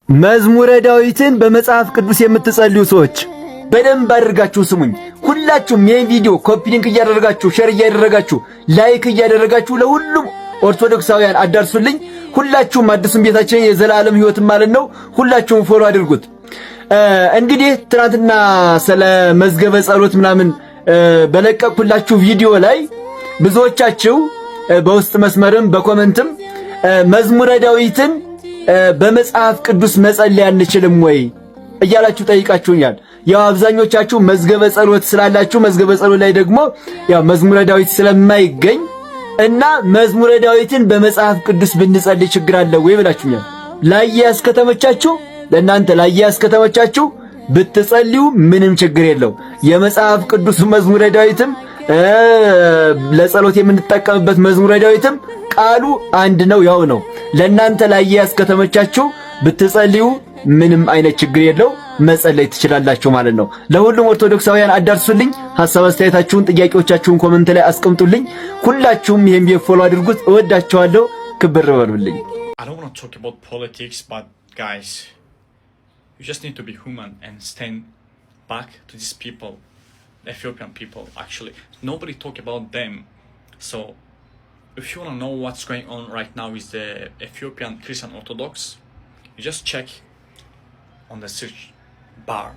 መዝሙረ ዳዊትን በመጽሐፍ ቅዱስ የምትጸልዩ ሰዎች በደንብ አድርጋችሁ ስሙኝ። ሁላችሁም ይህን ቪዲዮ ኮፒ ሊንክ እያደረጋችሁ ሼር እያደረጋችሁ ላይክ እያደረጋችሁ ለሁሉም ኦርቶዶክሳውያን አዳርሱልኝ። ሁላችሁም አዲሱን ቤታችን የዘላለም ሕይወት ማለት ነው። ሁላችሁም ፎሎ አድርጉት። እንግዲህ ትናንትና ስለ መዝገበ ጸሎት ምናምን በለቀቅኩላችሁ ቪዲዮ ላይ ብዙዎቻችሁ በውስጥ መስመርም በኮመንትም መዝሙረ ዳዊትን በመጽሐፍ ቅዱስ መጸለይ አንችልም ወይ እያላችሁ ጠይቃችሁኛል። ያው አብዛኞቻችሁ መዝገበ ጸሎት ስላላችሁ መዝገበ ጸሎት ላይ ደግሞ ያው መዝሙረ ዳዊት ስለማይገኝ እና መዝሙረ ዳዊትን በመጽሐፍ ቅዱስ ብንጸልይ ችግር አለ ወይ ብላችሁኛል። ላያስ ከተመቻችሁ ለእናንተ ላያስ ከተመቻችሁ ብትጸልዩ ምንም ችግር የለው። የመጽሐፍ ቅዱስ መዝሙረ ዳዊትም ለጸሎት የምንጠቀምበት መዝሙረ ዳዊትም ቃሉ አንድ ነው፣ ያው ነው። ለእናንተ ላያስ ከተመቻችሁ ብትጸልዩ ምንም አይነት ችግር የለው፣ መጸለይ ትችላላችሁ ማለት ነው። ለሁሉም ኦርቶዶክሳውያን አዳርሱልኝ። ሐሳብ አስተያየታችሁን፣ ጥያቄዎቻችሁን ኮሜንት ላይ አስቀምጡልኝ። ሁላችሁም ይሄን ቪዲዮ ፎሎ አድርጉት። እወዳችኋለሁ። ክብር በሉልኝ። I don't want to talk about politics, but guys, you just need to be human and stand back to these people, the Ethiopian people. Actually, nobody talk about them. So if you want to know what's going on right now with the Ethiopian Christian Orthodox, you just check on the search bar.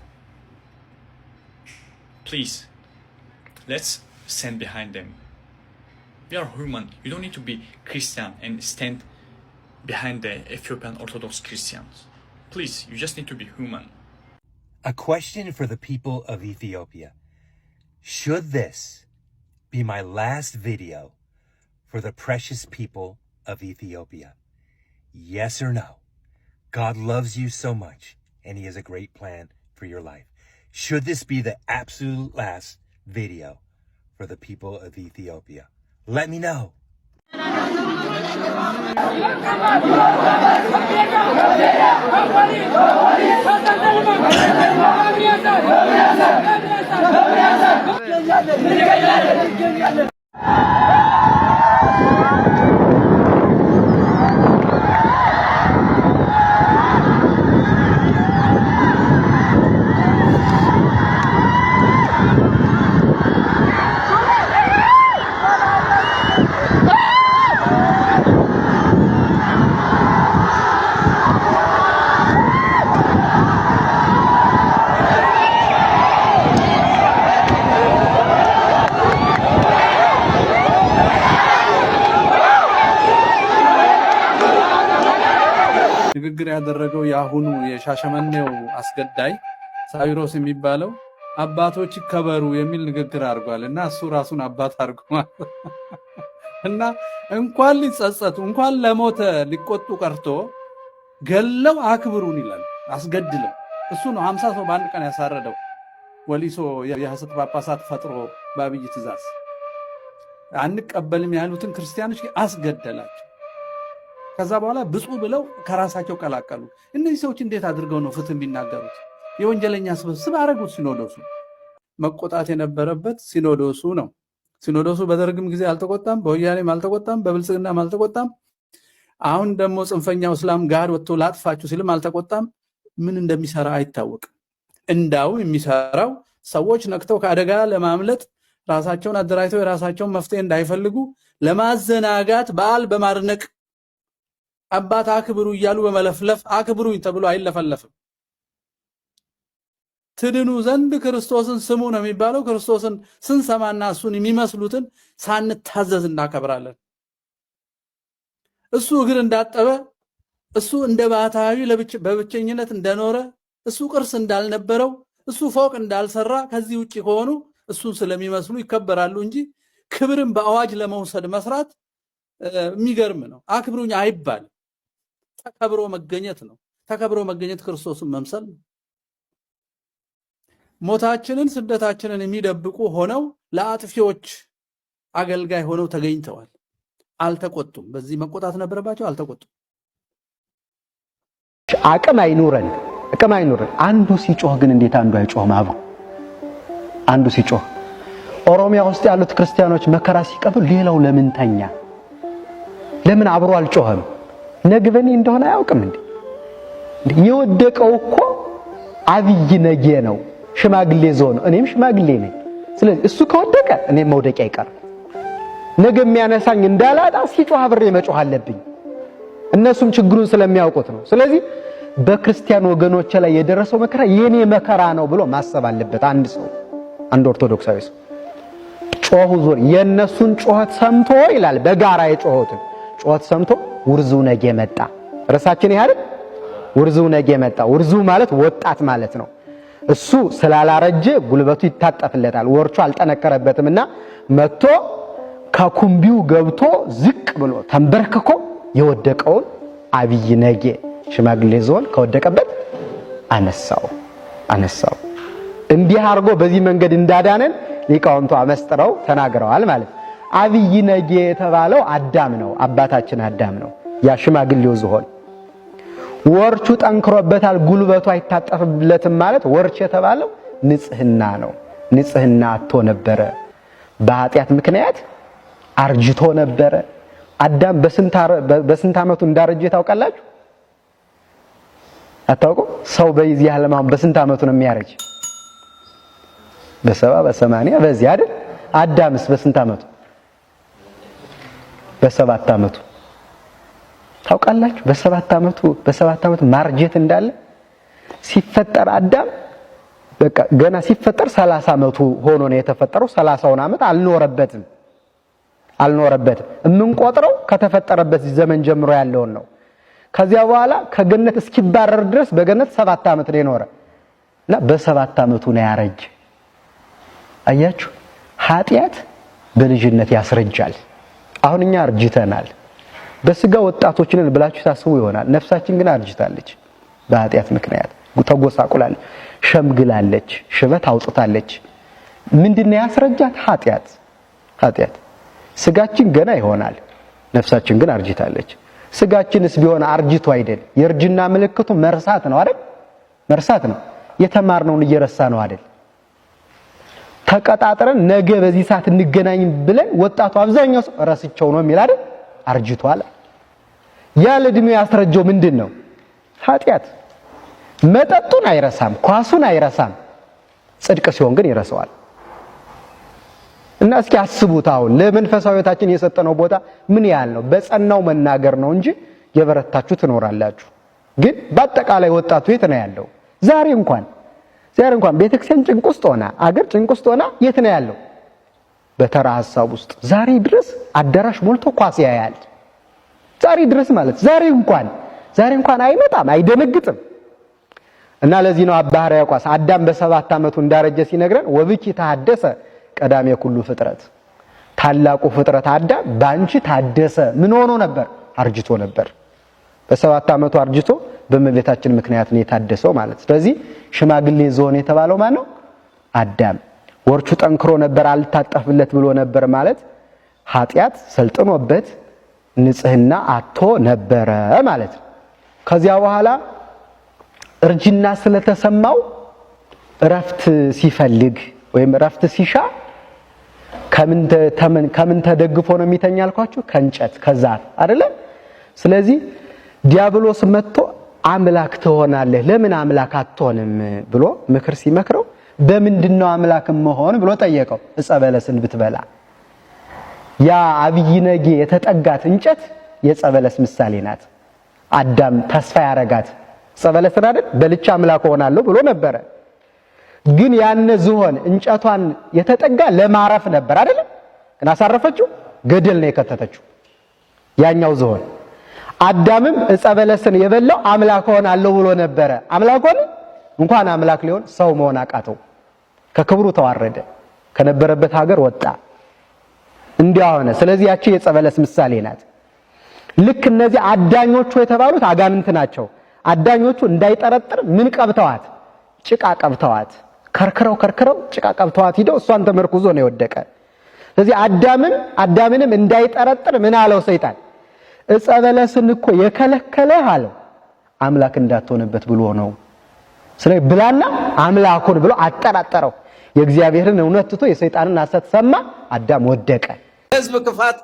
Please, let's stand behind them. We are human. You don't need to be Christian and stand behind the Ethiopian Orthodox Christians. Please, you just need to be human. A question for the people of Ethiopia. Should this be my last video for the precious people of Ethiopia? Yes or no? God loves you so much, and He has a great plan for your life. Should this be the absolute last video for the people of Ethiopia? Let me know. ንግግር ያደረገው ያሁኑ የሻሸመኔው አስገዳይ ሳዊሮስ የሚባለው አባቶች ይከበሩ የሚል ንግግር አድርጓል እና እሱ ራሱን አባት አድርጓል እና እንኳን ሊጸጸቱ እንኳን ለሞተ ሊቆጡ ቀርቶ ገለው አክብሩን ይላል። አስገድለው እሱ ነው 50 ሰው በአንድ ቀን ያሳረደው ወሊሶ የሐሰት ጳጳሳት ፈጥሮ በአብይ ትእዛዝ አንቀበልም ያሉትን ክርስቲያኖች አስገደላቸው። ከዛ በኋላ ብፁዕ ብለው ከራሳቸው ቀላቀሉ። እነዚህ ሰዎች እንዴት አድርገው ነው ፍትህ የሚናገሩት? የወንጀለኛ ስብስብ አረጉት። ሲኖዶሱ መቆጣት የነበረበት ሲኖዶሱ ነው። ሲኖዶሱ በደርግም ጊዜ አልተቆጣም፣ በወያኔም አልተቆጣም፣ በብልጽግናም አልተቆጣም። አሁን ደግሞ ጽንፈኛው እስላም ጋር ወጥቶ ላጥፋችሁ ሲልም አልተቆጣም። ምን እንደሚሰራ አይታወቅም። እንዳው የሚሰራው ሰዎች ነክተው ከአደጋ ለማምለጥ ራሳቸውን አደራጅተው የራሳቸውን መፍትሄ እንዳይፈልጉ ለማዘናጋት በዓል በማድነቅ አባት አክብሩ እያሉ በመለፍለፍ አክብሩኝ ተብሎ አይለፈለፍም። ትድኑ ዘንድ ክርስቶስን ስሙ ነው የሚባለው። ክርስቶስን ስንሰማና እሱን የሚመስሉትን ሳንታዘዝ እናከብራለን። እሱ እግር እንዳጠበ፣ እሱ እንደ ባህታዊ በብቸኝነት እንደኖረ፣ እሱ ቅርስ እንዳልነበረው፣ እሱ ፎቅ እንዳልሰራ ከዚህ ውጪ ከሆኑ እሱን ስለሚመስሉ ይከበራሉ እንጂ ክብርን በአዋጅ ለመውሰድ መስራት የሚገርም ነው። አክብሩኝ አይባልም። ተከብሮ መገኘት ነው። ተከብሮ መገኘት ክርስቶስን መምሰል ነው። ሞታችንን ስደታችንን የሚደብቁ ሆነው ለአጥፊዎች አገልጋይ ሆነው ተገኝተዋል። አልተቆጡም። በዚህ መቆጣት ነበረባቸው፣ አልተቆጡም። አቅም አይኑረን። አንዱ ሲጮህ ግን እንዴት አንዱ አይጮህም? አብሮ አንዱ ሲጮህ ኦሮሚያ ውስጥ ያሉት ክርስቲያኖች መከራ ሲቀበሉ ሌላው ለምን ተኛ? ለምን አብሮ አልጮህም? ነግበኔ እንደሆነ አያውቅም እንዴ? የወደቀው እኮ አብይ ነጌ ነው፣ ሽማግሌ ዞን ነው። እኔም ሽማግሌ ነኝ። ስለዚህ እሱ ከወደቀ እኔም መውደቅ አይቀርም። ነገ የሚያነሳኝ እንዳላጣ ሲጮህ አብሬ መጮህ አለብኝ። እነሱም ችግሩን ስለሚያውቁት ነው። ስለዚህ በክርስቲያን ወገኖች ላይ የደረሰው መከራ የኔ መከራ ነው ብሎ ማሰብ አለበት አንድ ሰው፣ አንድ ኦርቶዶክሳዊ ሰው። ጮሁ ዞር የነሱን ጮህት ሰምቶ ይላል፣ በጋራ የጮሁትን ጮህት ሰምቶ ውርዙ ነጌ መጣ። ርዕሳችን ይሄ አይደል? ውርዙ ነጌ መጣ። ውርዙ ማለት ወጣት ማለት ነው። እሱ ስላላረጀ ጉልበቱ ይታጠፍለታል፣ ወርቹ አልጠነከረበትምና መጥቶ ከኩምቢው ገብቶ ዝቅ ብሎ ተንበርክኮ የወደቀውን አብይ ነጌ ሽማግሌ ዞን ከወደቀበት አነሳው። እንዲህ አርጎ በዚህ መንገድ እንዳዳነን ሊቃውንቱ አመስጥረው ተናግረዋል ማለት። አብይ ነጌ የተባለው አዳም ነው፣ አባታችን አዳም ነው። ያ ሽማግሌው ዝሆን ወርቹ ጠንክሮበታል፣ ጉልበቱ አይታጠፍለትም ማለት ወርች የተባለው ንጽህና ነው። ንጽህና አጥቶ ነበረ፣ በኃጢአት ምክንያት አርጅቶ ነበረ። አዳም በስንት ዓመቱ እንዳረጀ ታውቃላችሁ? አታውቁ? ሰው በዚህ ዓለም አሁን በስንት ዓመቱ ነው የሚያረጅ? በ70 በ80 በዚህ አይደል? አዳምስ በስንት ዓመቱ? በ7 ዓመቱ ታውቃላችሁ? በ7 ዓመቱ ማርጀት እንዳለ ሲፈጠር አዳም በቃ ገና ሲፈጠር 30 ዓመቱ ሆኖ ነው የተፈጠረው። 30ውን ዓመት አልኖረበትም። የምንቆጥረው ከተፈጠረበት ዘመን ጀምሮ ያለውን ነው። ከዚያ በኋላ ከገነት እስኪባረር ድረስ በገነት 7 ዓመት ነው የኖረ እና በ7 ዓመቱ ነው ያረጀ። አያችሁ፣ ኃጢአት በልጅነት ያስረጃል። አሁን እኛ አርጅተናል። በስጋ ወጣቶች ነን ብላችሁ ታስቡ ይሆናል። ነፍሳችን ግን አርጅታለች። በኃጢአት ምክንያት ተጎሳቁላለች፣ ሸምግላለች፣ ሽበት አውጥታለች። ምንድነው ያስረጃት? ኃጢአት። ስጋችን ገና ይሆናል፣ ነፍሳችን ግን አርጅታለች። ስጋችንስ ቢሆን አርጅቶ አይደል? የእርጅና ምልክቱ መርሳት ነው አይደል? መርሳት ነው። የተማርነውን እየረሳ ነው አይደል? ተቀጣጥረን ነገ በዚህ ሰዓት እንገናኝ ብለን ወጣቱ አብዛኛው ሰው ረስቸው ነው የሚል አይደል? አርጅቷል። ያለ ዕድሜው ያስረጀው ምንድነው? ኃጢአት። መጠጡን አይረሳም፣ ኳሱን አይረሳም። ጽድቅ ሲሆን ግን ይረሳዋል። እና እስኪ አስቡት፣ አሁን ለመንፈሳዊታችን የሰጠነው ቦታ ምን ያህል ነው? በጸናው መናገር ነው እንጂ የበረታችሁ ትኖራላችሁ። ግን በአጠቃላይ ወጣቱ የት ነው ያለው? ዛሬ እንኳን ቤተክርስቲያን ጭንቅ ውስጥ ሆና፣ አገር ጭንቅ ውስጥ ሆና የት ነው ያለው? በተራ ሐሳብ ውስጥ ዛሬ ድረስ አዳራሽ ሞልቶ ኳስ ያያል። ዛሬ ድረስ ማለት ዛሬ እንኳን አይመጣም፣ አይደነግጥም። እና ለዚህ ነው አባ ሕርያቆስ አዳም በ7 ዓመቱ እንዳረጀ ሲነግረን ወብኪ ተሐደሰ ቀዳሜ ኩሉ ፍጥረት፣ ታላቁ ፍጥረት አዳም ባንቺ ታደሰ። ምን ሆኖ ነበር? አርጅቶ ነበር። በ7 ዓመቱ አርጅቶ በእመቤታችን ምክንያት ነው የታደሰው ማለት። ስለዚህ ሽማግሌ ዞን የተባለው ማን ነው? አዳም። ወርቹ ጠንክሮ ነበር፣ አልታጠፍለት ብሎ ነበር ማለት ኃጢአት ሰልጥኖበት ንጽህና አጥቶ ነበረ ማለት ነው። ከዚያ በኋላ እርጅና ስለተሰማው እረፍት ሲፈልግ ወይም እረፍት ሲሻ ከምን ተደግፎ ነው የሚተኛ አልኳችሁ? ከእንጨት ከዛፍ አይደለ? ስለዚህ ዲያብሎስ መጥቶ አምላክ ትሆናለህ፣ ለምን አምላክ አትሆንም ብሎ ምክር ሲመክረው በምንድነው አምላክ መሆን ብሎ ጠየቀው። ዕፀ በለስን ብትበላ። ያ አብይ ነጌ የተጠጋት እንጨት የዕፀ በለስ ምሳሌ ናት። አዳም ተስፋ ያረጋት ዕፀ በለስን አይደል? በልቻ አምላክ ሆናለሁ ብሎ ነበረ። ግን ያነ ዝሆን እንጨቷን የተጠጋ ለማረፍ ነበር አይደል? ግን አሳረፈችው፣ ገደል ነው የከተተችው ያኛው ዝሆን። አዳምም ዕፀ በለስን የበላው አምላክ ሆናለሁ ብሎ ነበረ። አምላክ ሆነ? እንኳን አምላክ ሊሆን ሰው መሆን አቃተው። ከክብሩ ተዋረደ፣ ከነበረበት ሀገር ወጣ። እንዲያ ሆነ። ስለዚህ ያቺ የዕፀ በለስ ምሳሌ ናት። ልክ እነዚህ አዳኞቹ የተባሉት አጋንንት ናቸው። አዳኞቹ እንዳይጠረጥር ምን ቀብተዋት? ጭቃ ቀብተዋት፣ ከርክረው ጭቃ ቀብተዋት ሂደው እሷን ተመርኩዞ ነው የወደቀ። ስለዚህ አዳምንም እንዳይጠረጥር ምን አለው ሰይጣን? ዕፀ በለስን እኮ የከለከለህ አለው አምላክ እንዳትሆንበት ብሎ ነው። ስለዚህ ብላና አምላኩን ብሎ አጠራጠረው። የእግዚአብሔርን እውነት ትቶ የሰይጣንን ሐሰት ሰማ። አዳም ወደቀ። ህዝብ ክፋት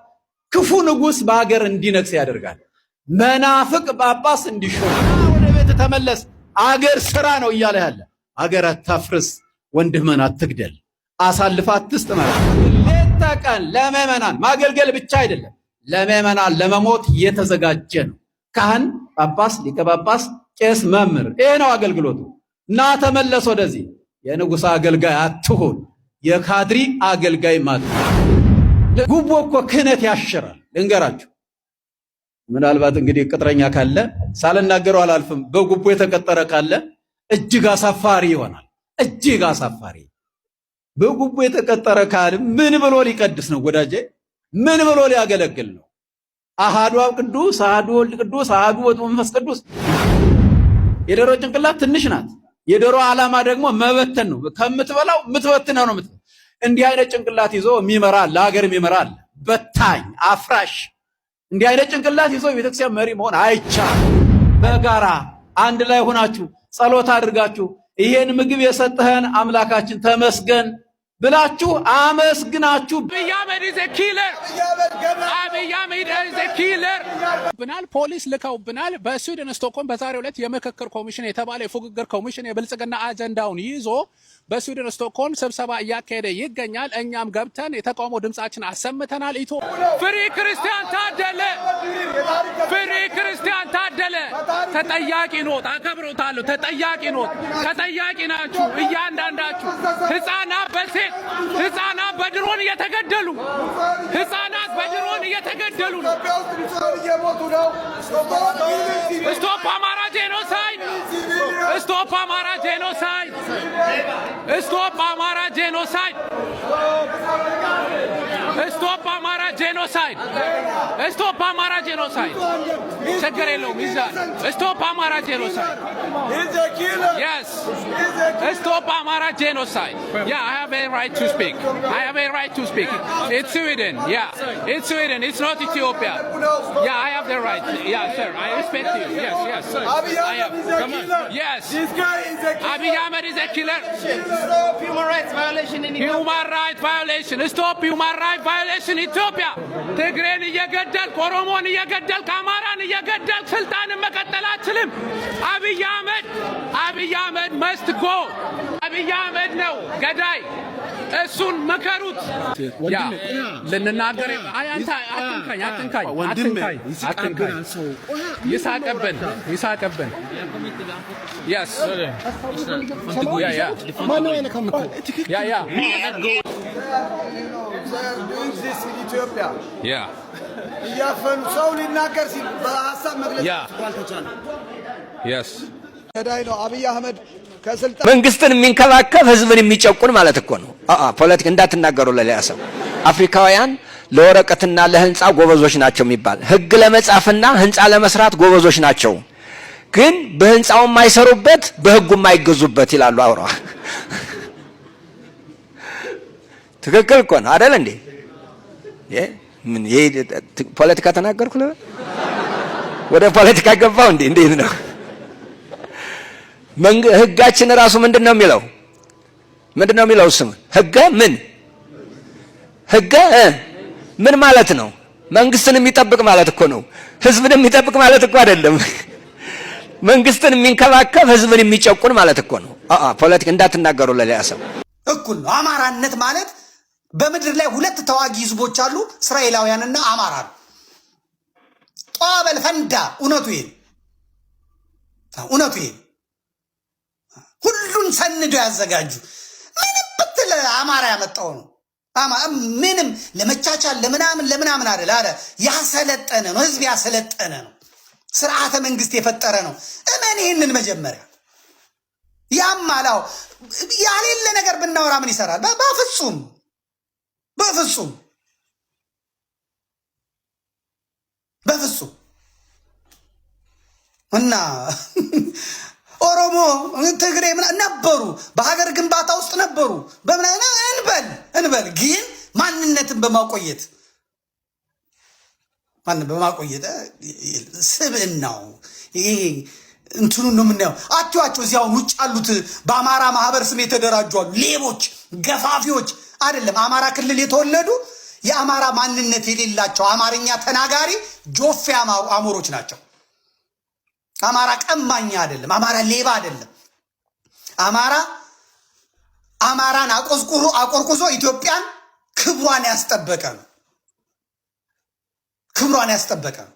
ክፉ ንጉስ በሀገር እንዲነግስ ያደርጋል። መናፍቅ ጳጳስ እንዲሾም ወደ ቤተ ተመለስ፣ አገር ስራ ነው እያለ ያለ። አገር አታፍርስ፣ ወንድምህን አትግደል፣ አሳልፈህ አትስጥ ማለት ሌት ተቀን ለምዕመናን ማገልገል ብቻ አይደለም፣ ለምዕመናን ለመሞት የተዘጋጀ ነው። ካህን፣ ጳጳስ፣ ሊቀ ጳጳስ፣ ቄስ፣ መምህር፣ ይሄ ነው አገልግሎቱ። እና ተመለስ ወደዚህ። የንጉሥ አገልጋይ አትሁን፣ የካድሪ አገልጋይ ማለት ጉቦ እኮ ክህነት ያሽራል። ልንገራችሁ፣ ምናልባት እንግዲህ ቅጥረኛ ካለ ሳልናገረው አላልፍም። በጉቦ የተቀጠረ ካለ እጅግ አሳፋሪ ይሆናል። እጅግ አሳፋሪ። በጉቦ የተቀጠረ ካለ ምን ብሎ ሊቀድስ ነው ወዳጄ? ምን ብሎ ሊያገለግል ነው? አሃዱ አብ ቅዱስ፣ አሃዱ ወልድ ቅዱስ፣ አሃዱ ወልድ መንፈስ ቅዱስ። የዶሮ ጭንቅላት ትንሽ ናት። የዶሮ ዓላማ ደግሞ መበተን ነው። ከምትበላው ምትበትነው ነው። እንዲህ አይነት ጭንቅላት ይዞ የሚመራ ለሀገር የሚመራ በታኝ አፍራሽ። እንዲህ አይነት ጭንቅላት ይዞ የቤተክርስቲያን መሪ መሆን አይቻልም። በጋራ አንድ ላይ ሆናችሁ ጸሎት አድርጋችሁ ይሄን ምግብ የሰጠህን አምላካችን ተመስገን ብላችሁ አመስግናችሁ አብይ አህመድ is a killer አብይ አህመድ is a killer ብናል ፖሊስ ልከውብናል። በስዊድን ስቶክሆልም በዛሬው ዕለት የምክክር ኮሚሽን የተባለ የፉግግር ኮሚሽን የብልጽግና አጀንዳውን ይዞ በስዊድን ስቶክሆልም ስብሰባ እያካሄደ ይገኛል። እኛም ገብተን የተቃውሞ ድምጻችን አሰምተናል። ፍሪ ክርስቲያን ታደለ፣ ፍሪ ክርስቲያን ታደለ ተጠያቂ ኖት፣ አከብሮታለሁ። ተጠያቂ ኖት፣ ተጠያቂ ናችሁ እያንዳንዳችሁ። ህፃናት በሴት ህፃናት በድሮን እየተገደሉ፣ ህፃናት በድሮን እየተገደሉ ነው። ስቶፕ አማራ ጄኖሳይድ! ስቶፕ አማራ ጄኖሳይድ! ስቶፕ አማራ ጄኖሳይድ! ስቶፕ አማራ ጄኖሳይድ! ስቶፕ አማራ ጄኖሳይድ! ችግር የለውም ይዛል። ስቶፕ አማራ ጄኖሳይድ! Yes. Stop Amara genocide. Yeah, I have a right to speak. I have a right to speak. It's Sweden. Yeah, it's Sweden. It's not Ethiopia. Yeah, I have the right. Yeah, sir. I respect you. Yes, yes. I have. Come on. Yes. This guy is a killer. Abiy Ahmed is a killer. Stop human rights violation in Ethiopia. Human rights violation. Stop human rights violation in Ethiopia. ትግሬን እየገደልክ ኦሮሞን እየገደልክ አማራን እየገደልክ ስልጣንን መቀጠል አትችልም። አብይ አህመድ መስት ጎ። አብይ አህመድ ነው ገዳይ። እሱን መከሩት። ያ ልንናገር አንተ አትንካኝ። ይሳቀብን yes ያ እያፈኑ ሰው ሊናገር ሲል በሐሳብ መግለጽ አልተቻለም። yes ገዳይ ነው አብይ አህመድ። መንግስትን የሚንከባከብ ህዝብን የሚጨቁን ማለት እኮ ነው። ፖለቲካ እንዳትናገሩ ለሌላ ሰው። አፍሪካውያን ለወረቀትና ለህንጻ ጎበዞች ናቸው የሚባል ህግ ለመጻፍና ህንጻ ለመስራት ጎበዞች ናቸው፣ ግን በህንጻው የማይሰሩበት በህጉ የማይገዙበት ይላሉ። አውራ ትክክል እኮ ነው አይደል እንዴ? ምን ፖለቲካ ተናገርኩ ወደ ፖለቲካ ገባው እንዴ? እንዴት ነው? ህጋችን ራሱ ምንድነው የሚለው? ስም ህገ ምን ማለት ነው? መንግስትን የሚጠብቅ ማለት እኮ ነው። ህዝብን የሚጠብቅ ማለት እኮ አይደለም። መንግስትን የሚንከባከብ ህዝብን የሚጨቁን ማለት እኮ ነው። ፖለቲካ እንዳትናገሩ ለሌላ ሰው። እኩል ነው። አማራነት ማለት በምድር ላይ ሁለት ተዋጊ ህዝቦች አሉ፣ እስራኤላውያንና አማራ። ጧበል ፈንዳ። እውነቱ ይሄ ሁሉን ሰንዶ ያዘጋጁ። ምንም ብትል አማራ ያመጣው ነው። ምንም ለመቻቻል ለምናምን አይደል። ያሰለጠነ ነው፣ ህዝብ ያሰለጠነ ነው፣ ስርዓተ መንግስት የፈጠረ ነው። እመን ይሄንን መጀመሪያ ያማላው ያሌለ ነገር ብናወራ ምን ይሰራል? በፍጹም እና ኦሮሞ ትግሬ ነበሩ፣ በሀገር ግንባታ ውስጥ ነበሩ። እንበል ግን ማንነትን በማቆየት ስብዕናው ይሄ እንትኑ ነው የምናየው። አትዋቸው እዚያው ውጭ ያሉት በአማራ ማህበር ስም የተደራጁ አሉ፣ ሌቦች፣ ገፋፊዎች አይደለም። አማራ ክልል የተወለዱ የአማራ ማንነት የሌላቸው አማርኛ ተናጋሪ ጆፌ አሞሮች ናቸው። አማራ ቀማኛ አይደለም። አማራ ሌባ አይደለም። አማራን አቆርቁዞ ኢትዮጵያን ክብሯን ያስጠበቀ ነው። ክብሯን ያስጠበቀ ነው።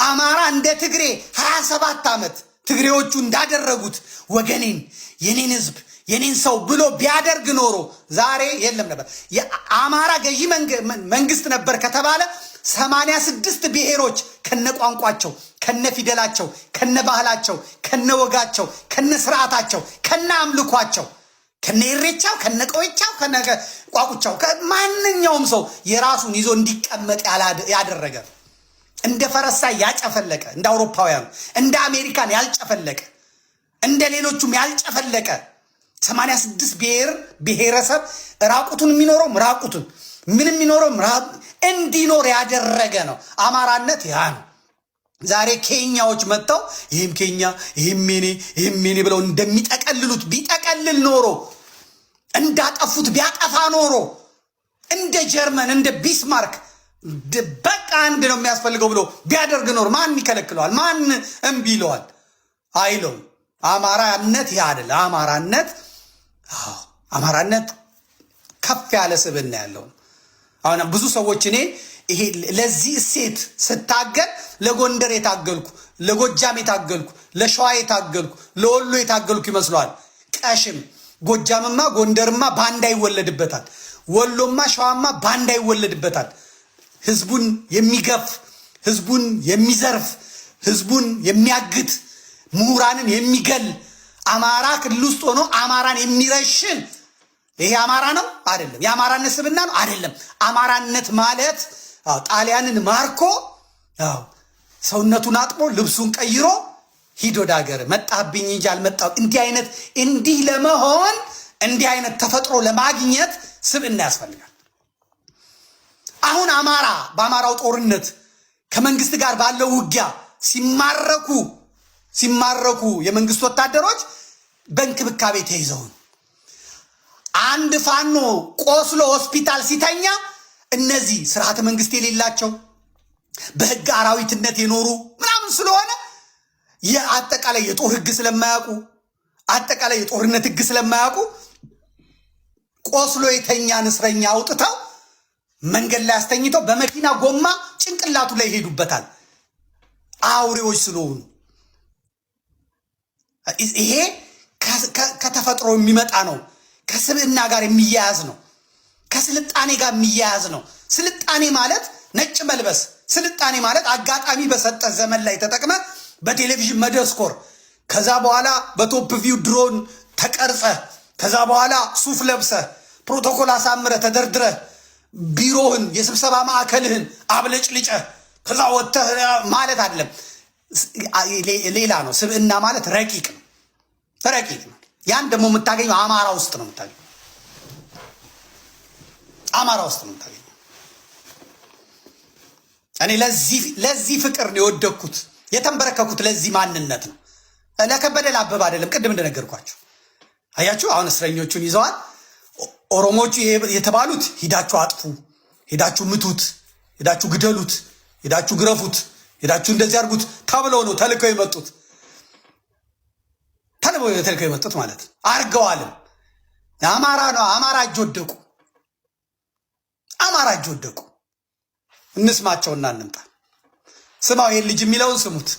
አማራ እንደ ትግሬ 27 ዓመት ትግሬዎቹ እንዳደረጉት ወገኔን የኔን ህዝብ የኔን ሰው ብሎ ቢያደርግ ኖሮ ዛሬ የለም ነበር። የአማራ ገዢ መንግስት ነበር ከተባለ 86 ብሔሮች ከነቋንቋቸው ከነፊደላቸው ከነባህላቸው ከነወጋቸው ከነስርዓታቸው ከነአምልኳቸው ከነኢሬቻው ከነቆይቻው ከነቋቁቻው ማንኛውም ሰው የራሱን ይዞ እንዲቀመጥ ያደረገ እንደ ፈረንሳይ ያጨፈለቀ እንደ አውሮፓውያኑ እንደ አሜሪካን ያልጨፈለቀ እንደ ሌሎቹም ያልጨፈለቀ 86 ብሔረሰብ ራቁቱን የሚኖረው ራቁቱን ምንም የሚኖረው እንዲኖር ያደረገ ነው። አማራነት ያ ነው። ዛሬ ኬንያዎች መጥተው ይህም ኬንያ ይህም ሜኔ ብለው እንደሚጠቀልሉት ቢጠቀልል ኖሮ እንዳጠፉት ቢያጠፋ ኖሮ እንደ ጀርመን እንደ ቢስማርክ በቃ አንድ ነው የሚያስፈልገው ብሎ ቢያደርግ ኖሮ ማን ይከለክለዋል? ማን እምቢ ይለዋል? አይለው። አማራነት ያ አይደለ። አማራነት ከፍ ያለ ስብዕና ያለው። አሁን ብዙ ሰዎች እኔ ይሄ ለዚህ እሴት ስታገል ለጎንደር የታገልኩ ለጎጃም የታገልኩ ለሸዋ የታገልኩ ለወሎ የታገልኩ ይመስለዋል። ቀሽም ጎጃምማ ጎንደርማ ባንዳ ይወለድበታል። ወሎማ ሸዋማ ባንዳ ይወለድበታል። ህዝቡን የሚገፍ ህዝቡን የሚዘርፍ ህዝቡን የሚያግት ምሁራንን የሚገል አማራ ክልል ውስጥ ሆኖ አማራን የሚረሽን ይሄ አማራ ነው አይደለም። የአማራነት ስብዕና ነው አይደለም። አማራነት ማለት ጣሊያንን ማርኮ ሰውነቱን አጥቦ ልብሱን ቀይሮ ሂድ ወደ ሀገር መጣብኝ እንጂ አልመጣው። እንዲህ ለመሆን እንዲህ አይነት ተፈጥሮ ለማግኘት ስብዕና ያስፈልጋል። አሁን አማራ በአማራው ጦርነት ከመንግስት ጋር ባለው ውጊያ ሲማረኩ የመንግስት ወታደሮች በእንክብካቤ ተይዘውን አንድ ፋኖ ቆስሎ ሆስፒታል ሲተኛ እነዚህ ስርዓተ መንግስት የሌላቸው በህግ አራዊትነት የኖሩ ምናምን ስለሆነ የአጠቃላይ የጦር ህግ ስለማያውቁ አጠቃላይ የጦርነት ህግ ስለማያውቁ ቆስሎ የተኛን እስረኛ አውጥተው መንገድ ላይ አስተኝተው በመኪና ጎማ ጭንቅላቱ ላይ ይሄዱበታል። አውሬዎች ስለሆኑ ይሄ ከተፈጥሮ የሚመጣ ነው። ከስብዕና ጋር የሚያያዝ ነው። ከስልጣኔ ጋር የሚያያዝ ነው። ስልጣኔ ማለት ነጭ መልበስ፣ ስልጣኔ ማለት አጋጣሚ በሰጠ ዘመን ላይ ተጠቅመ በቴሌቪዥን መደስኮር፣ ከዛ በኋላ በቶፕ ቪው ድሮን ተቀርጸ፣ ከዛ በኋላ ሱፍ ለብሰ ፕሮቶኮል አሳምረ ተደርድረ ቢሮህን የስብሰባ ማዕከልህን አብለጭልጨ ከዛ ወጥተህ ማለት አይደለም። ሌላ ነው። ስብዕና ማለት ረቂቅ ነው። ረቂቅ ነው። ያን ደግሞ የምታገኘው አማራ ውስጥ ነው የምታገኘው። አማራ ውስጥ ነው የምታገኘው። እኔ ለዚህ ፍቅር ነው የወደኩት የተንበረከኩት ለዚህ ማንነት ነው። ለከበደ ላበብ አይደለም። ቅድም እንደነገርኳችሁ አያችሁ። አሁን እስረኞቹን ይዘዋል። ኦሮሞቹ የተባሉት ሂዳችሁ አጥፉ፣ ሂዳችሁ ምቱት፣ ሂዳችሁ ግደሉት፣ ሂዳችሁ ግረፉት፣ ሂዳችሁ እንደዚህ አድርጉት ተብለው ነው ተልከው የመጡት። ተልከው የመጡት ማለት አርገዋልም። አማራ ነው። አማራ እጅ ወደቁ። አማራ እጅ ወደቁ። እንስማቸውና እንምጣ። ስማው፣ ይሄን ልጅ የሚለውን ስሙት።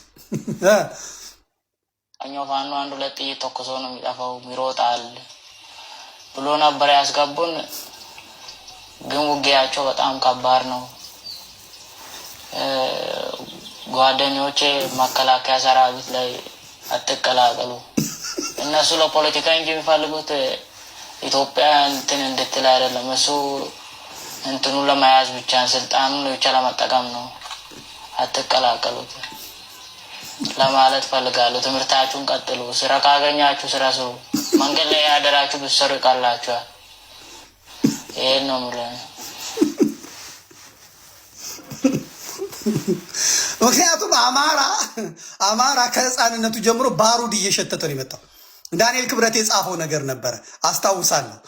እኛው ፋኖ አንድ ሁለት ጥይት ተኩሶ ነው የሚጠፋው ይሮጣል ብሎ ነበር ያስገቡን። ግን ውጊያቸው በጣም ከባድ ነው። ጓደኞቼ መከላከያ ሰራዊት ላይ አትቀላቀሉ፣ እነሱ ለፖለቲካ እንጂ የሚፈልጉት ኢትዮጵያ እንትን እንድትል አይደለም። እሱ እንትኑ ለመያዝ ብቻ ስልጣኑን ብቻ ለመጠቀም ነው። አትቀላቀሉት ለማለት ፈልጋለሁ። ትምህርታችሁን ቀጥሉ። ስራ ካገኛችሁ ስራ ስሩ። መንገድ ላይ ያደራችሁ ብትሰሩ ይቀላችኋል። ይሄን ነው የምለው። ምክንያቱም አማራ ከህፃንነቱ ጀምሮ ባሩድ እየሸተተ ነው የመጣው። ዳንኤል ክብረት የጻፈው ነገር ነበረ አስታውሳለሁ።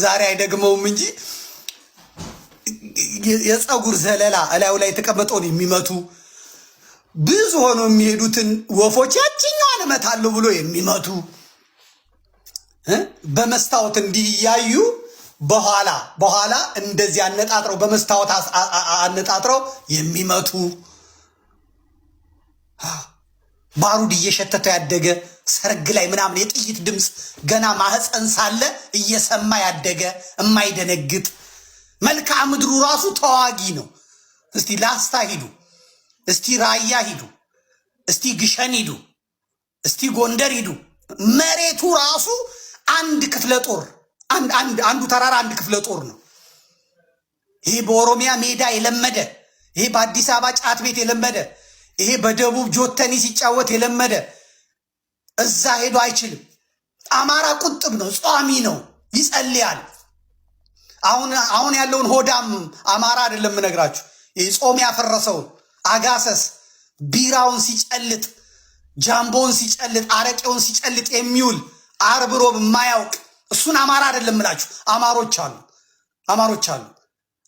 ዛሬ አይደግመውም እንጂ የፀጉር ዘለላ እላዩ ላይ የተቀመጠውን የሚመቱ ብዙ ሆኖ የሚሄዱትን ወፎች ያችኛዋን እመታለሁ ብሎ የሚመቱ በመስታወት እንዲያዩ በኋላ እንደዚህ አነጣጥረው በመስታወት አነጣጥረው የሚመቱ ባሩድ እየሸተተው ያደገ ሰርግ ላይ ምናምን የጥይት ድምፅ ገና ማህፀን ሳለ እየሰማ ያደገ የማይደነግጥ መልክዓ ምድሩ ራሱ ተዋጊ ነው። እስቲ ላስታ ሂዱ፣ እስቲ ራያ ሂዱ፣ እስቲ ግሸን ሂዱ፣ እስቲ ጎንደር ሂዱ። መሬቱ ራሱ አንድ ክፍለ ጦር አንዱ ተራራ አንድ ክፍለ ጦር ነው። ይሄ በኦሮሚያ ሜዳ የለመደ፣ ይሄ በአዲስ አበባ ጫት ቤት የለመደ፣ ይሄ በደቡብ ጆተኒ ሲጫወት የለመደ እዛ ሄዶ አይችልም። አማራ ቁጥብ ነው፣ ጿሚ ነው፣ ይጸልያል። አሁን ያለውን ሆዳም አማራ አይደለም የምነግራችሁ። ይሄ ጾም ያፈረሰውን አጋሰስ ቢራውን ሲጨልጥ፣ ጃምቦውን ሲጨልጥ፣ አረቄውን ሲጨልጥ የሚውል ዓርብ ሮብ የማያውቅ እሱን አማራ አይደለም የምላችሁ። አማሮች አሉ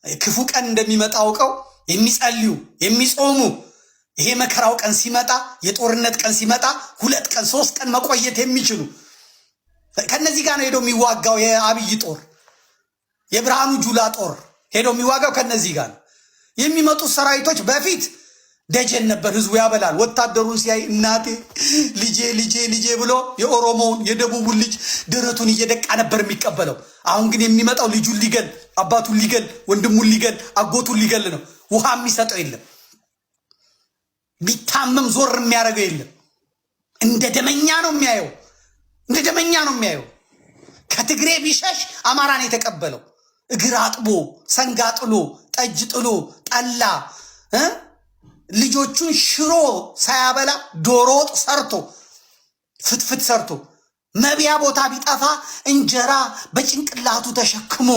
ክፉ ቀን እንደሚመጣ አውቀው የሚጸልዩ የሚጾሙ። ይሄ መከራው ቀን ሲመጣ፣ የጦርነት ቀን ሲመጣ 2 ቀን 3 ቀን መቆየት የሚችሉ ከነዚህ ጋር ነው ሄዶ የሚዋጋው። የአብይ ጦር የብርሃኑ ጁላ ጦር ሄዶ የሚዋጋው ከነዚህ ጋር ነው። የሚመጡት ሰራዊቶች በፊት ደጀን ነበር፣ ህዝቡ ያበላል። ወታደሩን ሲያይ እናቴ ልጄ ብሎ የኦሮሞውን የደቡቡን ልጅ ደረቱን እየደቃ ነበር የሚቀበለው። አሁን ግን የሚመጣው ልጁን ሊገል፣ አባቱን ሊገል፣ ወንድሙን ሊገል፣ አጎቱን ሊገል ነው። ውሃ የሚሰጠው የለም፣ ቢታመም ዞር የሚያደርገው የለም። እንደ ደመኛ ነው የሚያየው። ከትግሬ ቢሸሽ አማራን የተቀበለው እግር አጥቦ ሰንጋ ጥሎ ጠጅ ጥሎ ጠላ ልጆቹን ሽሮ ሳያበላ ዶሮ ወጥ ሰርቶ ፍትፍት ሰርቶ መብያ ቦታ ቢጠፋ እንጀራ በጭንቅላቱ ተሸክሞ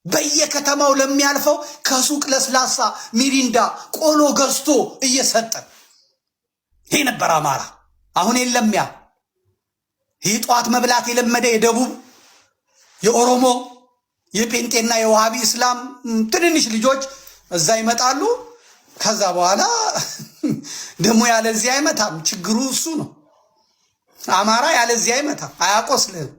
በየከተማው ለሚያልፈው ከሱቅ ለስላሳ ሚሪንዳ ቆሎ ገዝቶ እየሰጠ ይሄ ነበር አማራ። አሁን የለም። ይሄ ጧት መብላት የለመደ የደቡብ የኦሮሞ የጴንጤና የዋሃቢ እስላም ትንንሽ ልጆች እዛ ይመጣሉ። ከዛ በኋላ ደግሞ ያለዚህ አይመታም። ችግሩ እሱ ነው። አማራ ያለዚህ አይመታም፣ አያቆስልህም።